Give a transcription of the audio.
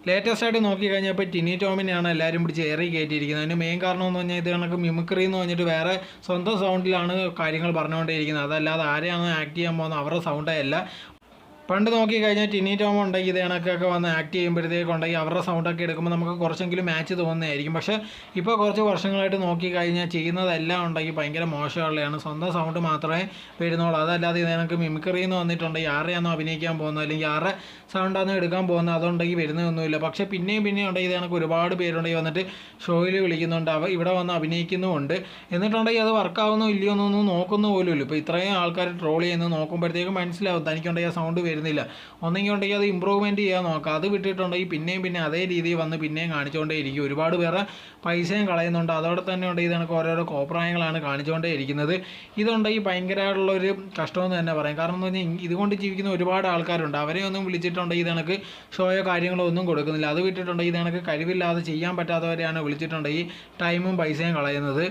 Latest ആയിട്ട് നോക്കി കഴിഞ്ഞപ്പോൾ ടിനി ടോമിനെയാണ് എല്ലാവരും പിടിച്ച് ഏറി കയറ്റിയിരിക്കുന്നത്. അതിന് മെയിൻ കാരണം എന്ന് പറഞ്ഞാൽ ഇത് കണക്ക് മിമിക്രി എന്ന് പറഞ്ഞിട്ട് വേറെ സ്വന്തം സൗണ്ടിലാണ് കാര്യങ്ങൾ പറഞ്ഞുകൊണ്ടേയിരിക്കുന്നത്. അതല്ലാതെ ആരെയാണ് ആക്ട് ചെയ്യാൻ പോകുന്നത് അവരുടെ സൗണ്ടേ അല്ല. പണ്ട് നോക്കി കഴിഞ്ഞാൽ ടിനി ടോം ഉണ്ടെങ്കിൽ ഇത് കണക്കൊക്കെ വന്ന് ആക്ട് ചെയ്യുമ്പോഴത്തേക്കുണ്ടെങ്കിൽ അവരുടെ സൗണ്ടൊക്കെ എടുക്കുമ്പോൾ നമുക്ക് കുറച്ചെങ്കിലും മാച്ച് തോന്നുന്നതായിരിക്കും. പക്ഷേ ഇപ്പോൾ കുറച്ച് വർഷങ്ങളായിട്ട് നോക്കി കഴിഞ്ഞാൽ ചെയ്യുന്നതെല്ലാം ഉണ്ടെങ്കിൽ ഭയങ്കര മോശമുള്ളതാണ്. സ്വന്തം സൗണ്ട് മാത്രമേ വരുന്നുള്ളൂ. അതല്ലാതെ ഇത് കണക്ക് മിമിക്രി എന്ന് വന്നിട്ടുണ്ടെങ്കിൽ ആരെയാണോ അഭിനയിക്കാൻ പോകുന്നത് അല്ലെങ്കിൽ ആരുടെ സൗണ്ടാണോ എടുക്കാൻ പോകുന്നത് അതുണ്ടെങ്കിൽ വരുന്നതൊന്നുമില്ല. പക്ഷേ പിന്നെയും ഉണ്ടെങ്കിൽ ഇത് കണക്ക് ഒരുപാട് പേരുണ്ടെങ്കിൽ വന്നിട്ട് ഷോയിൽ വിളിക്കുന്നുണ്ട്, ഇവിടെ വന്ന് അഭിനയിക്കുന്നുമുണ്ട്. എന്നിട്ടുണ്ടെങ്കിൽ അത് വർക്കാവുന്നോ ഇല്ലയോ എന്നൊന്നും നോക്കുന്ന പോലും ഇല്ല. ഇപ്പോൾ ഇത്രയും ആൾക്കാർ ട്രോൾ ചെയ്യുന്നത് നോക്കുമ്പോഴത്തേക്കും മനസ്സിലാവും തനിക്കുണ്ടെങ്കിൽ ആ സൗണ്ട് വരുന്നില്ല. ഒന്നെങ്കിൽ ഉണ്ടെങ്കിൽ അത് ഇമ്പ്രൂവ്മെൻറ്റ് ചെയ്യാൻ നോക്കാം. അത് വിട്ടിട്ടുണ്ടെങ്കിൽ പിന്നെയും അതേ രീതിയിൽ വന്ന് പിന്നെയും കാണിച്ചുകൊണ്ടേ ഇരിക്കും. ഒരുപാട് പേരെ പൈസയും കളയുന്നുണ്ട്. അതോടെ തന്നെ ഉണ്ടെങ്കിൽ ഇത് കണക്ക് ഓരോരോ കോപ്രായങ്ങളാണ് കാണിച്ചുകൊണ്ടേ ഇരിക്കുന്നത്. ഇതുണ്ടെങ്കിൽ ഭയങ്കരമായിട്ടുള്ളൊരു കഷ്ടമെന്ന് തന്നെ പറയാം. കാരണം എന്ന് പറഞ്ഞാൽ ഇതുകൊണ്ട് ജീവിക്കുന്ന ഒരുപാട് ആൾക്കാരുണ്ട്. അവരെ ഒന്നും വിളിച്ചിട്ടുണ്ടെങ്കിൽ ഇത് കണക്ക് ഷോയോ കാര്യങ്ങളോ ഒന്നും കൊടുക്കുന്നില്ല. അത് വിട്ടിട്ടുണ്ടെങ്കിൽ ഇത് കണക്ക് കഴിവില്ലാതെ ചെയ്യാൻ പറ്റാത്തവരെയാണ് വിളിച്ചിട്ടുണ്ടെങ്കിൽ ടൈമും പൈസയും കളയുന്നത്.